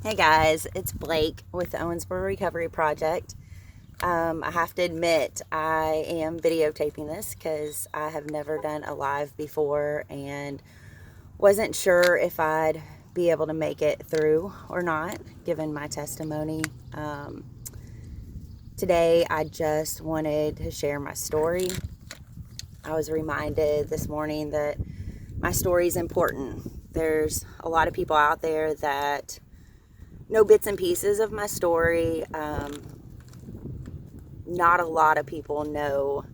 Hey guys, it's Blake with the Owensboro Recovery Project. I have to admit, I am videotaping this because I have never done a live before and wasn't sure if I'd be able to make it through or not, given my testimony. Today, I just wanted to share my story. I was reminded this morning that my story is important. There's a lot of people out there that know bits and pieces of my story. Not a lot of people know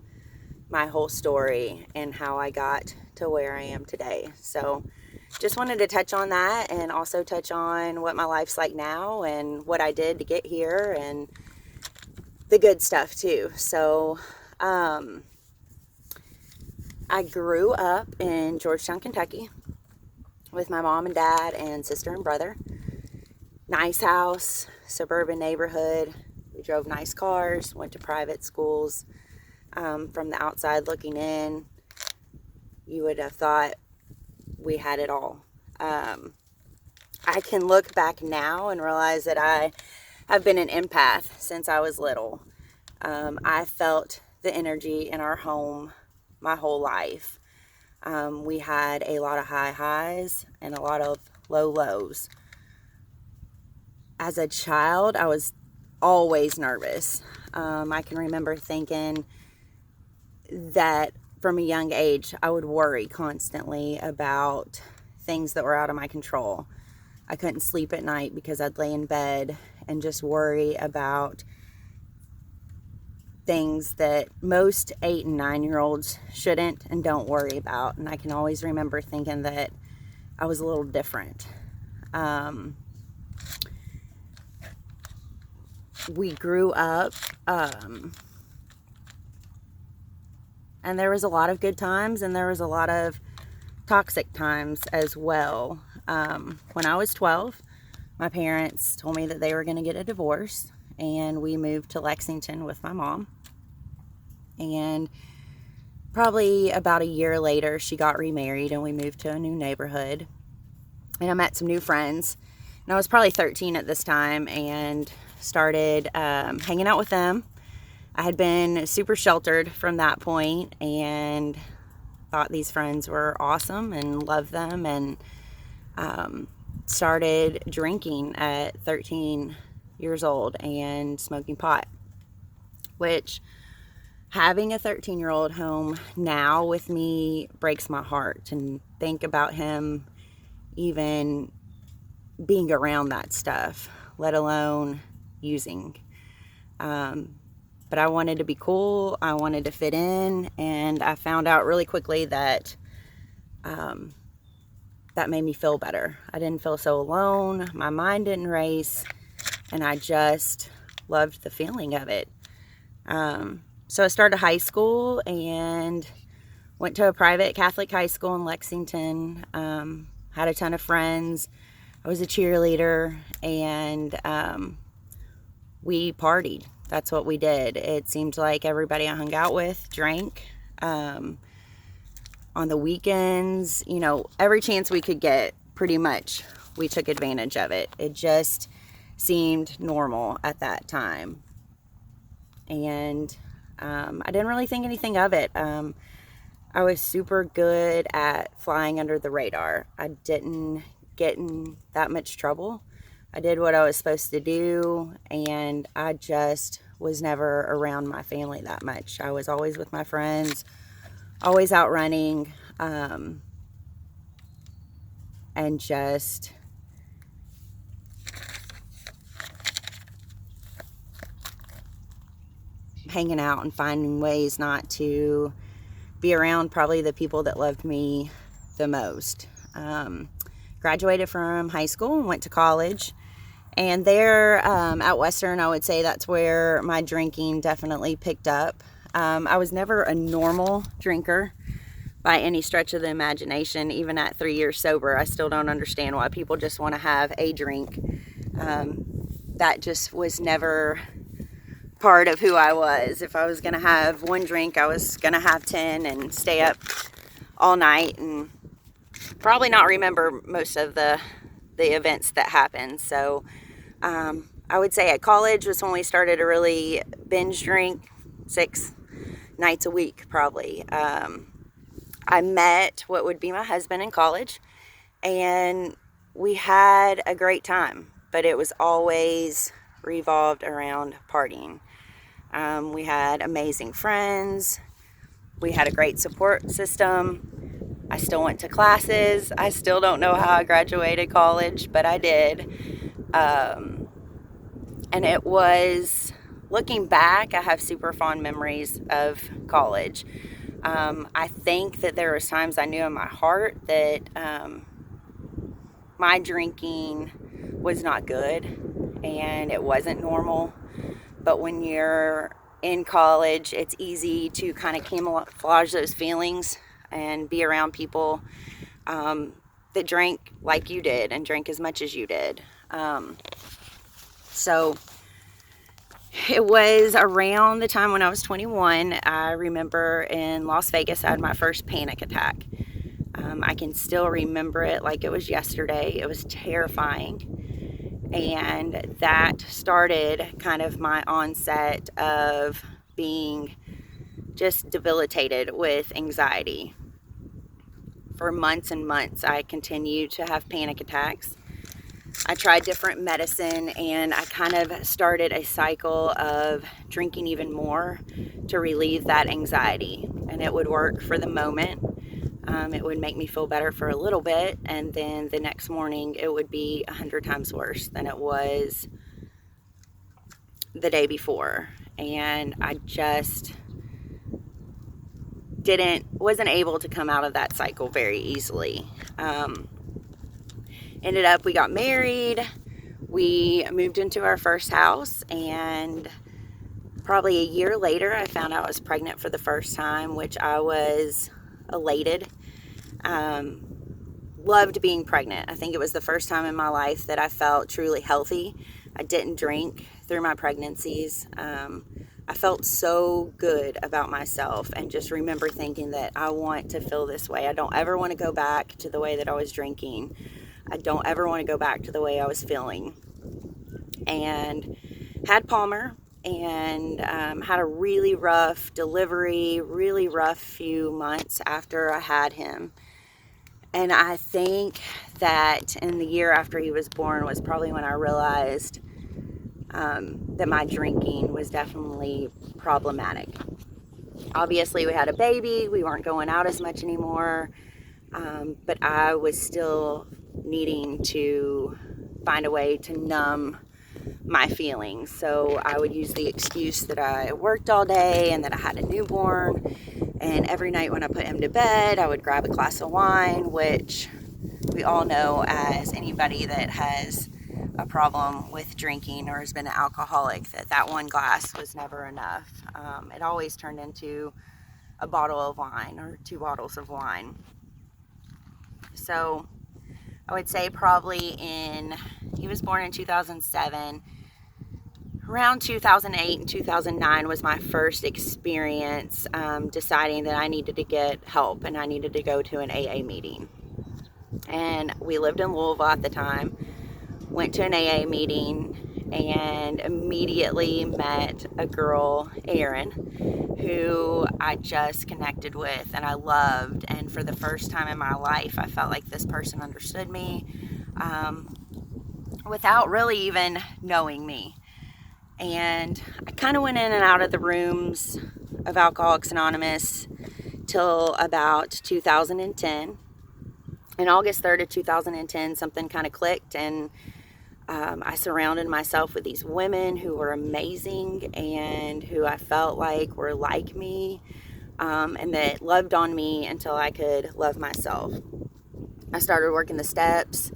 my whole story and how I got to where I am today. So just wanted to touch on that and also touch on what my life's like now and what I did to get here and the good stuff too. So I grew up in Georgetown, Kentucky with my mom and dad and sister and brother. Nice house, suburban neighborhood. We drove nice cars, went to private schools. From the outside looking in, you would have thought we had it all. I can look back now and realize that I have been an empath since I was little. I felt the energy in our home my whole life. We had a lot of high highs and a lot of low lows. As a child, I was always nervous. I can remember thinking that from a young age, I would worry constantly about things that were out of my control. I couldn't sleep at night because I'd lay in bed and just worry about things that most 8 and 9-year-olds shouldn't and don't worry about. And I can always remember thinking that I was a little different. We grew up, and there was a lot of good times and there was a lot of toxic times as well. When I was 12, my parents told me that they were going to get a divorce, and we moved to Lexington with my mom. And probably about a year later, she got remarried and we moved to a new neighborhood. And I met some new friends. And I was probably 13 at this time and started hanging out with them. I had been super sheltered from that point and thought these friends were awesome and loved them, and started drinking at 13 years old and smoking pot, which having a 13-year-old home now with me breaks my heart, and think about him even being around that stuff, let alone using. But I wanted to be cool. I wanted to fit in, and I found out really quickly that that made me feel better. I didn't feel so alone. My mind didn't race, and I just loved the feeling of it. So I started high school and went to a private Catholic high school in Lexington. Had a ton of friends. I was a cheerleader, and we partied. That's what we did. It seemed like everybody I hung out with drank. On the weekends, every chance we could get, pretty much, we took advantage of it. It just seemed normal at that time. And I didn't really think anything of it. I was super good at flying under the radar. I didn't get in that much trouble. I did what I was supposed to do, and I just was never around my family that much. I was always with my friends, always out running, and just hanging out and finding ways not to be around probably the people that loved me the most. Graduated from high school and went to college. And there at Western, I would say that's where my drinking definitely picked up. I was never a normal drinker by any stretch of the imagination. Even at 3 years sober, I still don't understand why people just want to have a drink. That just was never part of who I was. If I was going to have one drink, I was going to have 10 and stay up all night and probably not remember most of the the events that happened. So I would say at college was when we started to really binge drink 6 nights a week, probably. I met what would be my husband in college, and we had a great time, but it was always revolved around partying. We had amazing friends. We had a great support system. I still went to classes. I still don't know how I graduated college, but I did. And it was, looking back, I have super fond memories of college. I think that there was times I knew in my heart that my drinking was not good and it wasn't normal. But when you're in college, it's easy to kind of camouflage those feelings and be around people that drank like you did and drank as much as you did. So it was around the time when I was 21. I remember in Las Vegas, I had my first panic attack. I can still remember it like it was yesterday. It was terrifying. And that started kind of my onset of being just debilitated with anxiety. For months and months, I continued to have panic attacks. I tried different medicine, and I kind of started a cycle of drinking even more to relieve that anxiety. And it would work for the moment. It would make me feel better for a little bit, and then the next morning it would be 100 times worse than it was the day before. And I just wasn't able to come out of that cycle very easily. Ended up, we got married, we moved into our first house, and probably a year later I found out I was pregnant for the first time, which I was elated. Loved being pregnant. I think it was the first time in my life that I felt truly healthy. I didn't drink through my pregnancies. I felt so good about myself, and just remember thinking that I want to feel this way. I don't ever want to go back to the way that I was drinking. I don't ever want to go back to the way I was feeling. And had Palmer, and had a really rough delivery, really rough few months after I had him. And I think that in the year after he was born was probably when I realized that my drinking was definitely problematic. Obviously, we had a baby. We weren't going out as much anymore. But I was still needing to find a way to numb my feelings. So I would use the excuse that I worked all day and that I had a newborn. And every night when I put him to bed, I would grab a glass of wine, which we all know, as anybody that has a problem with drinking or has been an alcoholic, that one glass was never enough. It always turned into a bottle of wine or 2 bottles of wine. So I would say probably he was born in 2007. Around 2008 and 2009 was my first experience deciding that I needed to get help and I needed to go to an AA meeting. And we lived in Louisville at the time. Went to an AA meeting and immediately met a girl, Erin, who I just connected with and I loved. And for the first time in my life, I felt like this person understood me without really even knowing me. And I kind of went in and out of the rooms of Alcoholics Anonymous till about 2010. In August 3rd of 2010, something kind of clicked, and I surrounded myself with these women who were amazing and who I felt like were like me, and that loved on me until I could love myself. I started working the steps,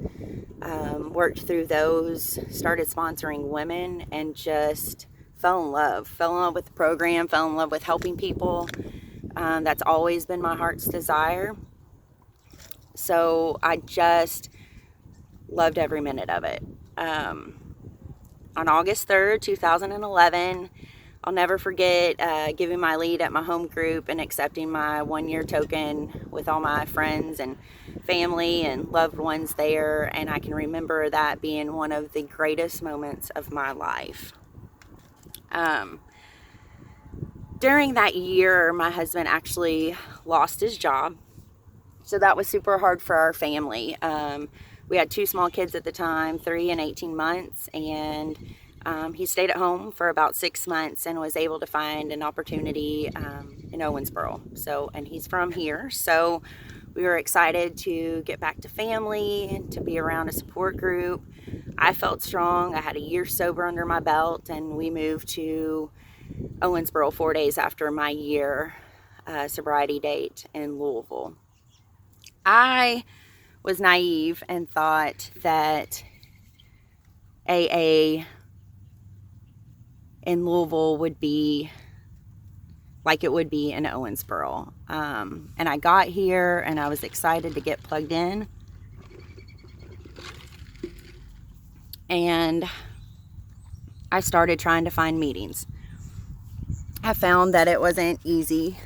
worked through those, started sponsoring women, and just fell in love with the program, fell in love with helping people. That's always been my heart's desire. So I just loved every minute of it. On August 3rd, 2011, I'll never forget giving my lead at my home group and accepting my 1-year token with all my friends and family and loved ones there. And I can remember that being one of the greatest moments of my life. During that year, my husband actually lost his job. So that was super hard for our family. We had 2 small kids at the time, 3 and 18 months, and he stayed at home for about 6 months and was able to find an opportunity in Owensboro. So, and he's from here, so we were excited to get back to family and to be around a support group. I felt strong. I had a year sober under my belt, and we moved to Owensboro 4 days after my year sobriety date in Louisville. I was naive and thought that AA in Louisville would be like it would be in Owensboro. And I got here and I was excited to get plugged in. And I started trying to find meetings. I found that it wasn't easy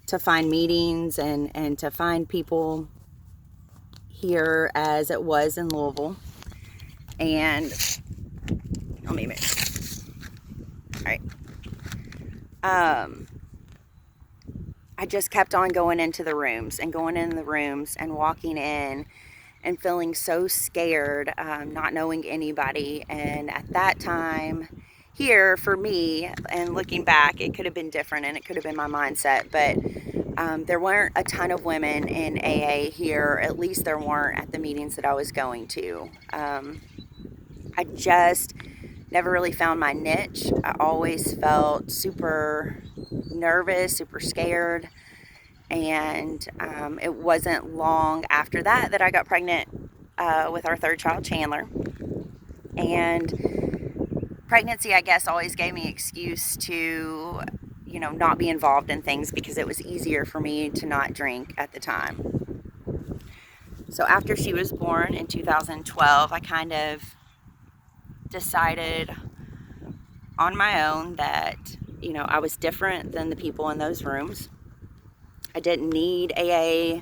to find meetings and to find people here as it was in Louisville. And let me move. All right. I just kept on going into the rooms and going in the rooms and walking in and feeling so scared, not knowing anybody. And at that time here, for me, and looking back, it could have been different and it could have been my mindset, but there weren't a ton of women in AA here. At least there weren't at the meetings that I was going to. I just never really found my niche. I always felt super nervous, super scared. And it wasn't long after that that I got pregnant with our 3rd child, Chandler. And pregnancy, I guess, always gave me an excuse to, not be involved in things because it was easier for me to not drink at the time. So after she was born in 2012, I kind of decided on my own that, I was different than the people in those rooms. I didn't need AA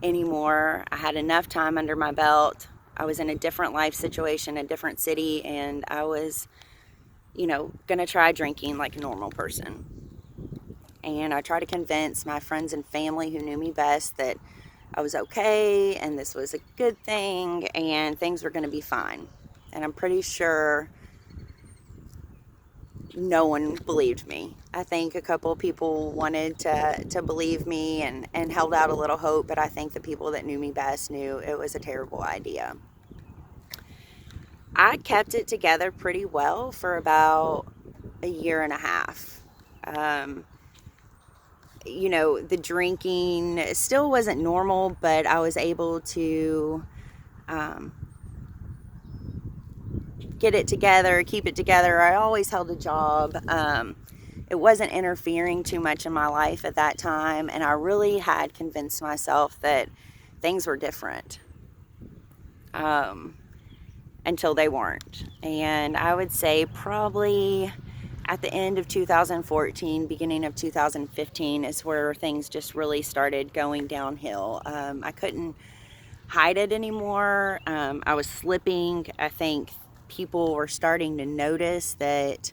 anymore. I had enough time under my belt. I was in a different life situation, a different city, and I was, going to try drinking like a normal person. And I tried to convince my friends and family who knew me best that I was okay and this was a good thing and things were going to be fine. And I'm pretty sure no one believed me. I think a couple of people wanted to believe me and held out a little hope, but I think the people that knew me best knew it was a terrible idea. I kept it together pretty well for about a year and a half. The drinking still wasn't normal, but I was able to get it together, keep it together. I always held a job. It wasn't interfering too much in my life at that time, and I really had convinced myself that things were different until they weren't. And I would say probably at the end of 2014, beginning of 2015 is where things just really started going downhill. I couldn't hide it anymore. I was slipping. I think people were starting to notice that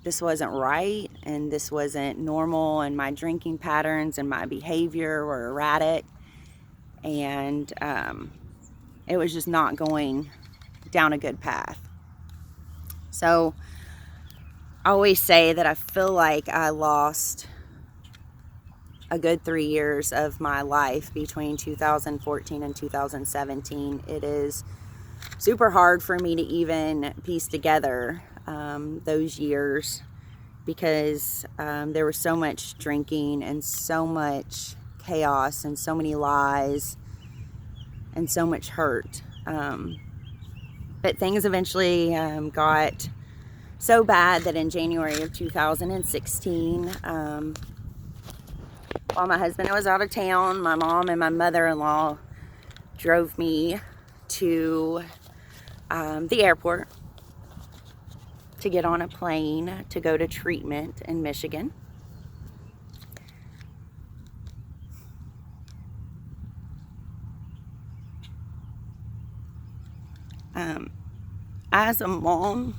this wasn't right and this wasn't normal, and my drinking patterns and my behavior were erratic, and it was just not going down a good path. So I always say that I feel like I lost a good 3 years of my life between 2014 and 2017. It is super hard for me to even piece together those years because there was so much drinking and so much chaos and so many lies and so much hurt. But things eventually got so bad that in January of 2016, while my husband was out of town, my mom and my mother-in-law drove me to the airport to get on a plane to go to treatment in Michigan. As a mom,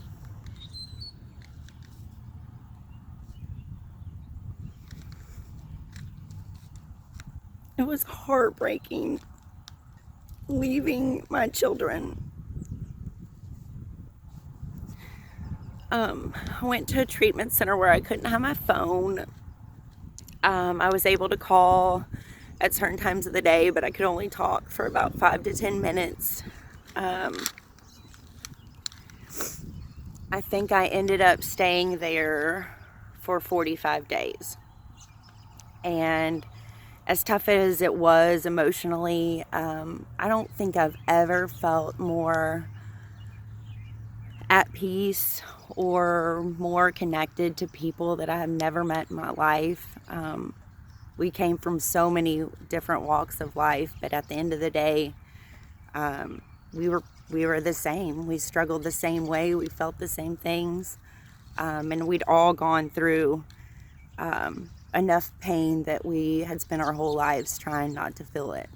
it was heartbreaking leaving my children. I went to a treatment center where I couldn't have my phone. I was able to call at certain times of the day, but I could only talk for about 5 to 10 minutes. I think I ended up staying there for 45 days. And as tough as it was emotionally, I don't think I've ever felt more at peace or more connected to people that I have never met in my life. We came from so many different walks of life, but at the end of the day, we were the same. We struggled the same way. We felt the same things, and we'd all gone through enough pain that we had spent our whole lives trying not to feel it.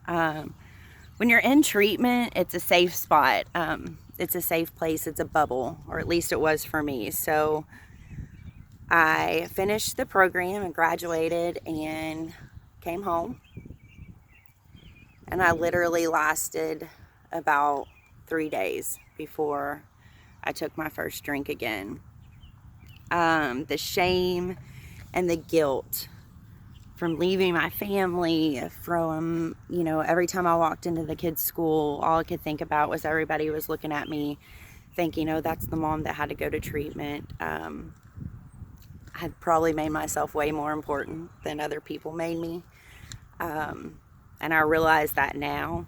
When you're in treatment, it's a safe spot. It's a safe place. It's a bubble, or at least it was for me. So I finished the program and graduated and came home. And I literally lasted about 3 days before I took my first drink again. The shame and the guilt from leaving my family, from, every time I walked into the kids' school, all I could think about was everybody was looking at me thinking, oh, that's the mom that had to go to treatment. I had probably made myself way more important than other people made me. And I realize that now.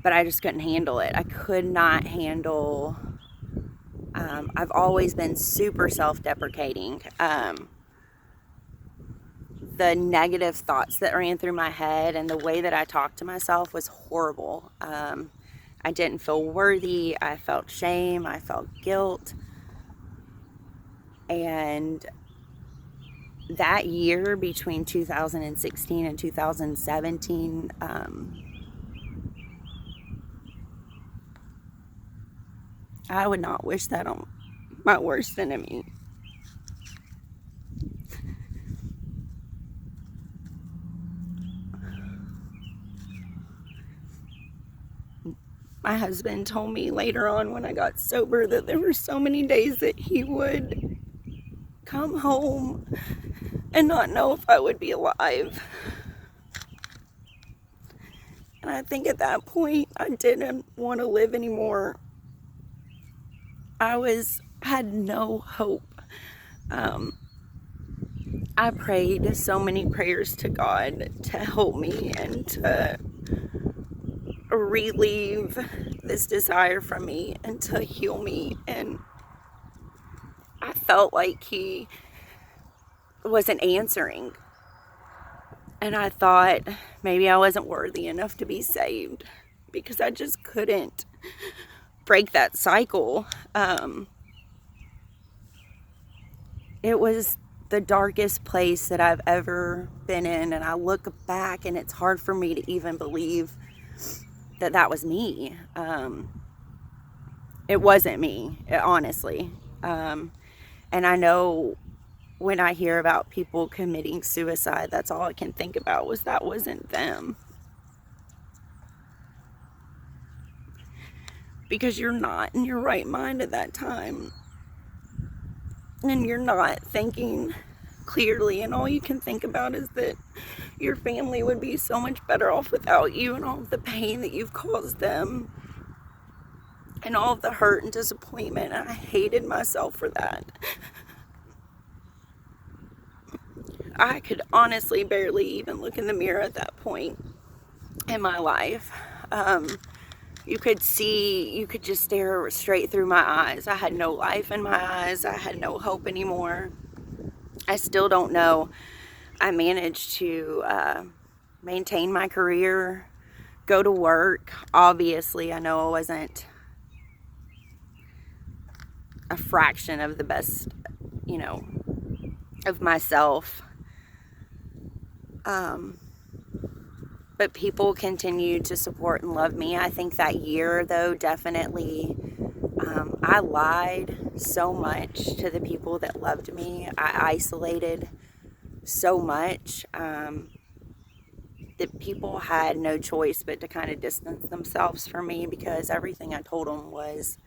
But I just couldn't handle it. I could not handle... I've always been super self-deprecating. The negative thoughts that ran through my head and the way that I talked to myself was horrible. I didn't feel worthy. I felt shame. I felt guilt. And that year between 2016 and 2017, I would not wish that on my worst enemy. My husband told me later on when I got sober that there were so many days that he would come home and not know if I would be alive. And I think at that point I didn't want to live anymore. I had no hope. I prayed so many prayers to God to help me and to relieve this desire from me and to heal me, and I felt like he wasn't answering, and I thought maybe I wasn't worthy enough to be saved because I just couldn't break that cycle. It was the darkest place that I've ever been in, and I look back and it's hard for me to even believe that was me. It wasn't me, honestly. And I know when I hear about people committing suicide, that's all I can think about was that wasn't them. Because you're not in your right mind at that time. And you're not thinking clearly, and all you can think about is that your family would be so much better off without you, and all of the pain that you've caused them, and all of the hurt and disappointment. And I hated myself for that. I could honestly barely even look in the mirror at that point in my life. You could just stare straight through my eyes. I had no life in my eyes. I had no hope anymore. I still don't know. I managed to maintain my career, go to work. Obviously, I know I wasn't a fraction of the best, you know, of myself. But people continued to support and love me. I think that year, though, definitely, I lied so much to the people that loved me. I isolated so much that people had no choice but to kind of distance themselves from me, because everything I told them was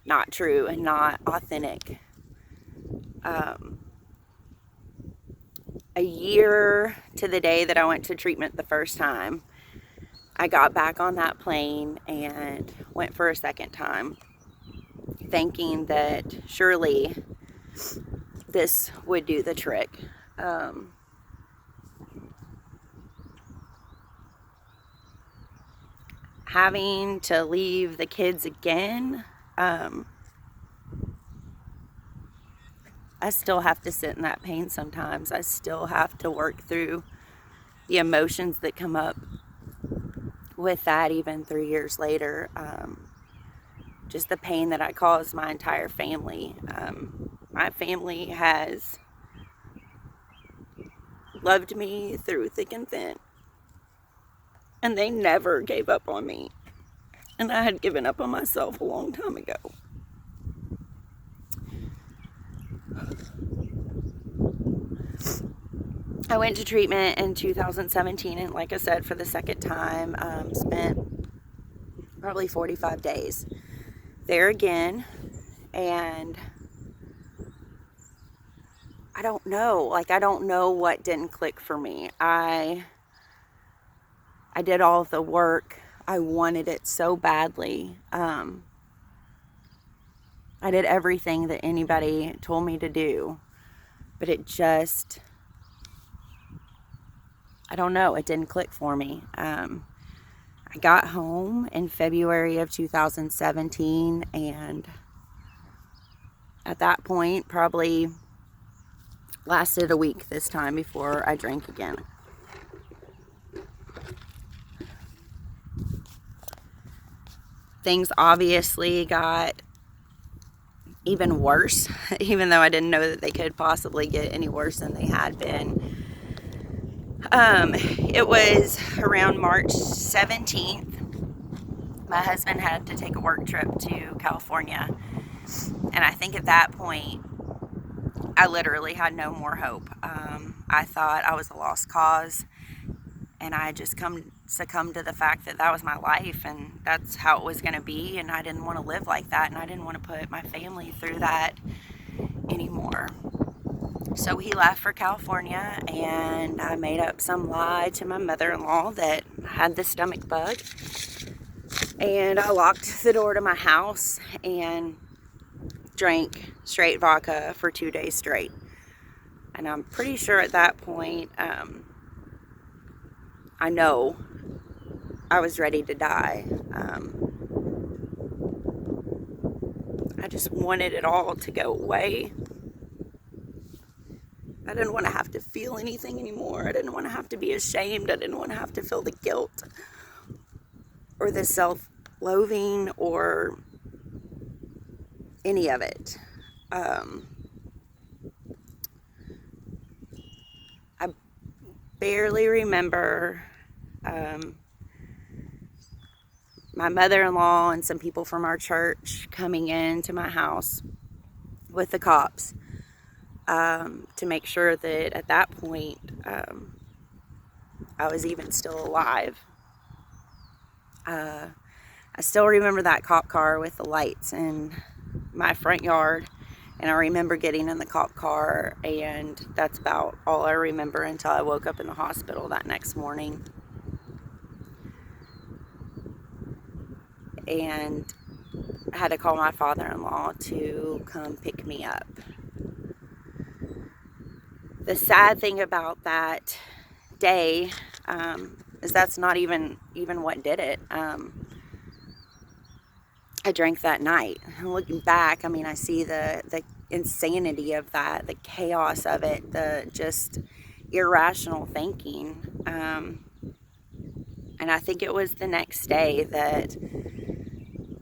not true and not authentic. A year to the day that I went to treatment the first time, I got back on that plane and went for a second time, thinking that surely this would do the trick. Having to leave the kids again, I still have to sit in that pain sometimes. I still have to work through the emotions that come up with that, even 3 years later. Just the pain that I caused my entire family. My family has loved me through thick and thin, and they never gave up on me. And I had given up on myself a long time ago. I went to treatment in 2017, and like I said, for the second time, spent probably 45 days there again. And I don't know, I don't know what didn't click for me. I did all the work. I wanted it so badly. I did everything that anybody told me to do, but it just, I don't know, it didn't click for me. I got home in February of 2017, and at that point, probably lasted a week this time before I drank again. Things obviously got even worse, even though I didn't know that they could possibly get any worse than they had been. It was around March 17th. My husband had to take a work trip to California, and I think at that point I literally had no more hope. I thought I was a lost cause, and I had just succumbed to the fact that that was my life and that's how it was going to be, and I didn't want to live like that, and I didn't want to put my family through that anymore. So he left for California, and I made up some lie to my mother-in-law that I had the stomach bug, and I locked the door to my house and drank straight vodka for 2 days straight. And I'm pretty sure at that point, I know I was ready to die. I just wanted it all to go away. I didn't want to have to feel anything anymore. I didn't want to have to be ashamed. I didn't want to have to feel the guilt or the self-loathing or any of it. I barely remember my mother-in-law and some people from our church coming into my house with the cops to make sure that at that point I was even still alive. I still remember that cop car with the lights in my front yard, and I remember getting in the cop car, and that's about all I remember until I woke up in the hospital that next morning. And I had to call my father-in-law to come pick me up. The sad thing about that day is that's not even what did it. I drank that night. And looking back, I mean, I see the insanity of that, the chaos of it, the just irrational thinking. And I think it was the next day that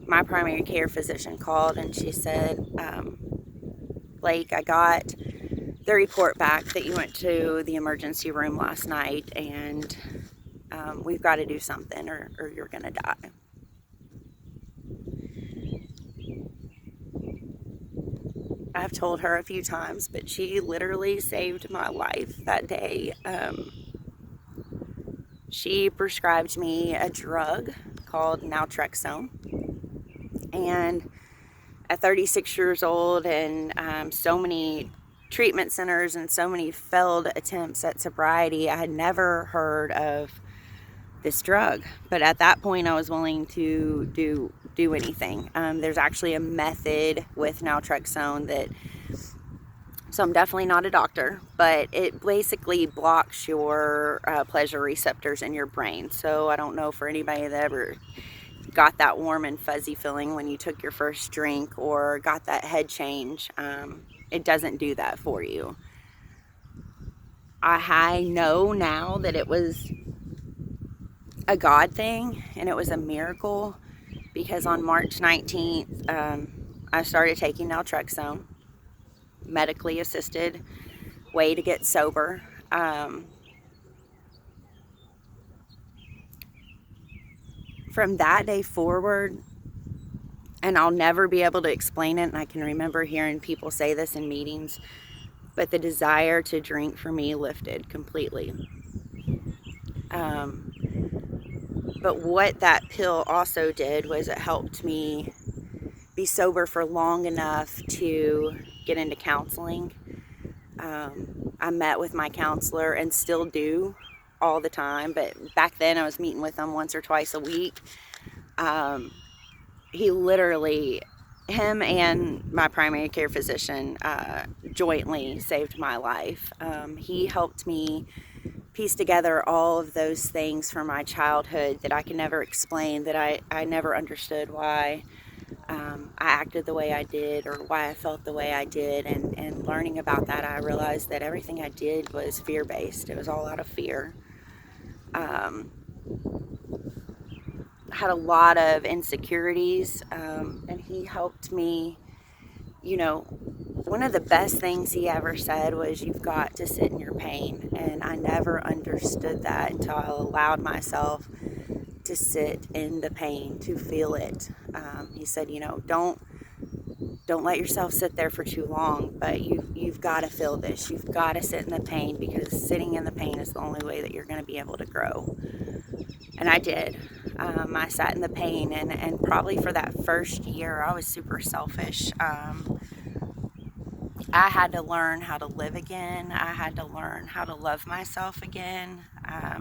my primary care physician called and she said, Blake, I got the report back that you went to the emergency room last night, and we've got to do something or you're going to die. I've told her a few times, but she literally saved my life that day. She prescribed me a drug called naltrexone. And at 36 years old and so many treatment centers and so many failed attempts at sobriety, I had never heard of this drug. But at that point, I was willing to do anything. There's actually a method with naltrexone that, so I'm definitely not a doctor, but it basically blocks your pleasure receptors in your brain. So I don't know for anybody that ever got that warm and fuzzy feeling when you took your first drink or got that head change. It doesn't do that for you. I know now that it was a God thing and it was a miracle, because on March 19th, I started taking naltrexone, medically assisted way to get sober. From that day forward, and I'll never be able to explain it, and I can remember hearing people say this in meetings, but the desire to drink for me lifted completely. But what that pill also did was it helped me be sober for long enough to get into counseling. I met with my counselor and still do all the time, but back then I was meeting with him once or twice a week. He literally, him and my primary care physician jointly saved my life. He helped me piece together all of those things from my childhood that I can never explain, that I never understood why I acted the way I did or why I felt the way I did. And learning about that, I realized that everything I did was fear-based. It was all out of fear. Had a lot of insecurities, and he helped me. You know, one of the best things he ever said was, you've got to sit in your pain. And I never understood that until I allowed myself to sit in the pain, to feel it. He said, you know, don't let yourself sit there for too long, but you've got to feel this. You've got to sit in the pain, because sitting in the pain is the only way that you're going to be able to grow. And I did. I sat in the pain, and probably for that first year, I was super selfish. I had to learn how to live again. I had to learn how to love myself again. I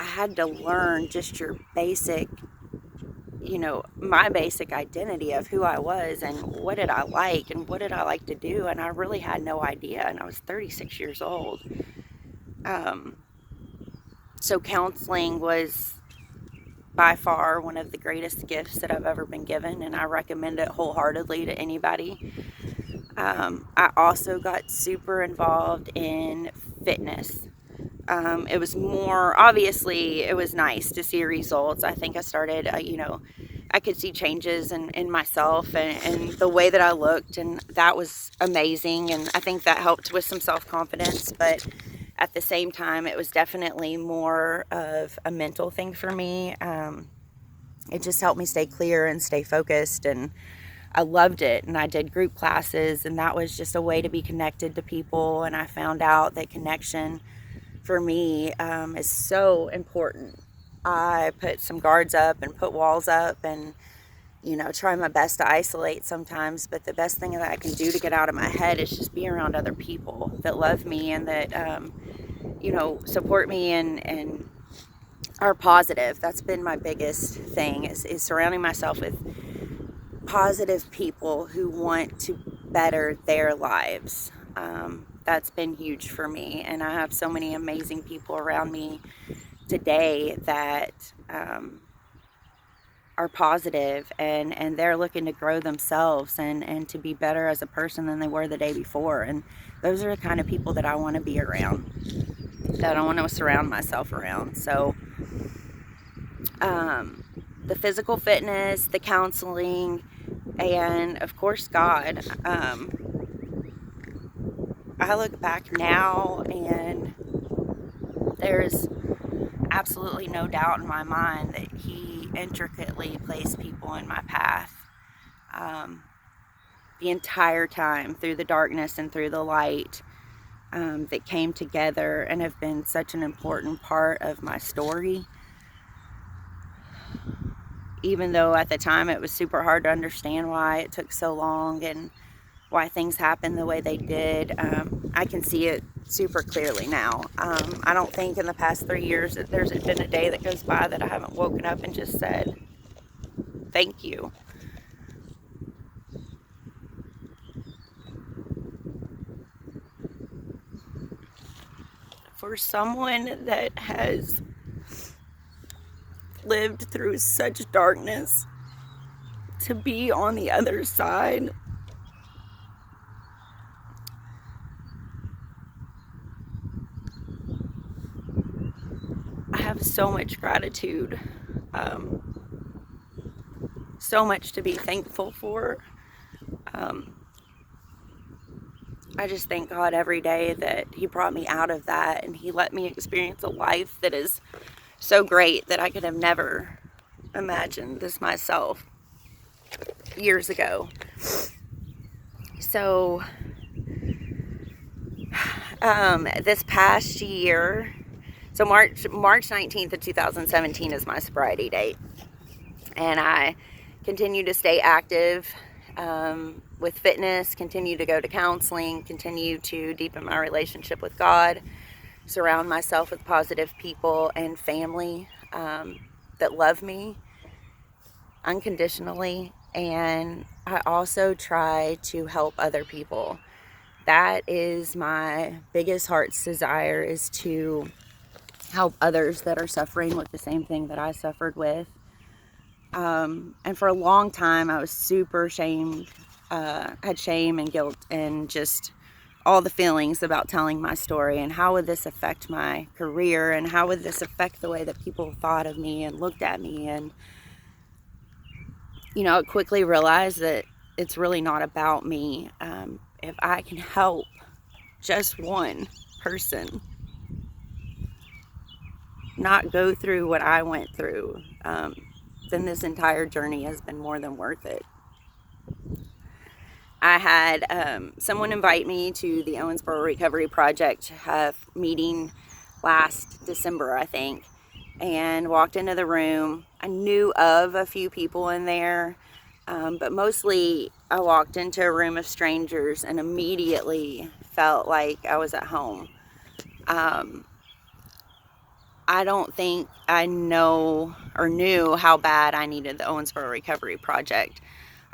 had to learn just your basic, you know, my basic identity of who I was and what did I like and what did I like to do. And I really had no idea. And I was 36 years old. So counseling was by far one of the greatest gifts that I've ever been given, and I recommend it wholeheartedly to anybody. I also got super involved in fitness. It was more, obviously, it was nice to see results. I think I started, you know, I could see changes in myself and the way that I looked, and that was amazing, and I think that helped with some self-confidence. But at the same time, it was definitely more of a mental thing for me. It just helped me stay clear and stay focused, and I loved it. And I did group classes, and that was just a way to be connected to people. And I found out that connection for me is so important. I put some guards up and put walls up and, you know, try my best to isolate sometimes, but the best thing that I can do to get out of my head is just be around other people that love me and that, you know, support me and are positive. That's been my biggest thing, is surrounding myself with positive people who want to better their lives. That's been huge for me, and I have so many amazing people around me today that are positive, and they're looking to grow themselves and to be better as a person than they were the day before. And those are the kind of people that I want to be around, that I want to surround myself around. So the the physical fitness, the counseling, and of course God. I look back now and there's absolutely no doubt in my mind that He intricately placed people in my path, the entire time, through the darkness and through the light, that came together and have been such an important part of my story. Even though at the time it was super hard to understand why it took so long and why things happened the way they did, I can see it super clearly now. I don't think in the past 3 years that there's been a day that goes by that I haven't woken up and just said, thank you. For someone that has lived through such darkness, to be on the other side, I have so much gratitude, so much to be thankful for. I just thank God every day that He brought me out of that and He let me experience a life that is so great that I could have never imagined this myself years ago. So this past year, so March 19th of 2017 is my sobriety date, and I continue to stay active with fitness, continue to go to counseling, continue to deepen my relationship with God, surround myself with positive people and family that love me unconditionally, and I also try to help other people. That is my biggest heart's desire, is to help others that are suffering with the same thing that I suffered with. And for a long time I was super ashamed, had shame and guilt and just all the feelings about telling my story, and how would this affect my career, and how would this affect the way that people thought of me and looked at me. And I quickly realized that it's really not about me. If I can help just one person not go through what I went through, then this entire journey has been more than worth it. I had someone invite me to the Owensboro Recovery Project meeting last December, I think, and walked into the room. I knew of a few people in there, but mostly I walked into a room of strangers and immediately felt like I was at home. I don't think I know or knew how bad I needed the Owensboro Recovery Project.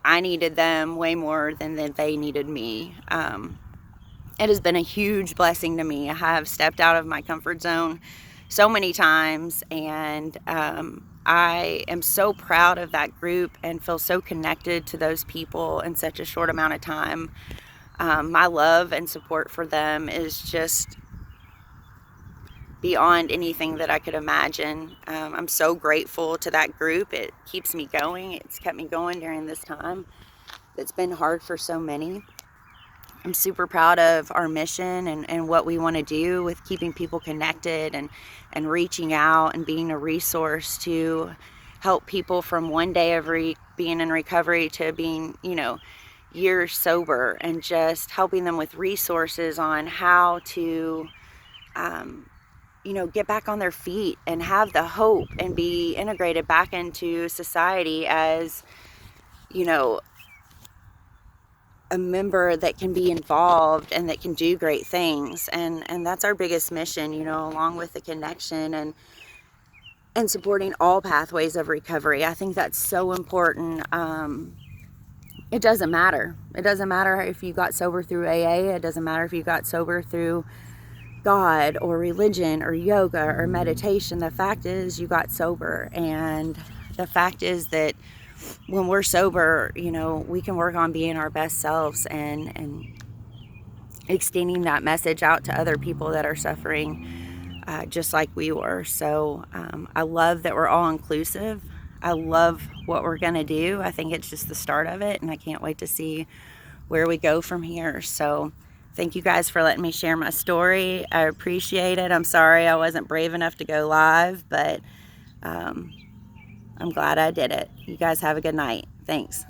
I needed them way more than they needed me. It has been a huge blessing to me. I have stepped out of my comfort zone so many times, and I am so proud of that group and feel so connected to those people in such a short amount of time. My love and support for them is just beyond anything that I could imagine. I'm so grateful to that group. It keeps me going. It's kept me going during this time. It's been hard for so many. I'm super proud of our mission and what we want to do with keeping people connected and reaching out and being a resource to help people from one day of being in recovery to being, years sober, and just helping them with resources on how to get back on their feet and have the hope and be integrated back into society as, a member that can be involved and that can do great things. And that's our biggest mission, along with the connection and supporting all pathways of recovery. I think that's so important. It doesn't matter. It doesn't matter if you got sober through AA. It doesn't matter if you got sober through God or religion or yoga or meditation. The fact is you got sober, and the fact is that when we're sober, we can work on being our best selves and extending that message out to other people that are suffering just like we were. So I love that we're all inclusive. I love what we're going to do. I think it's just the start of it, and I can't wait to see where we go from here. So thank you guys for letting me share my story. I appreciate it. I'm sorry I wasn't brave enough to go live, but I'm glad I did it. You guys have a good night. Thanks.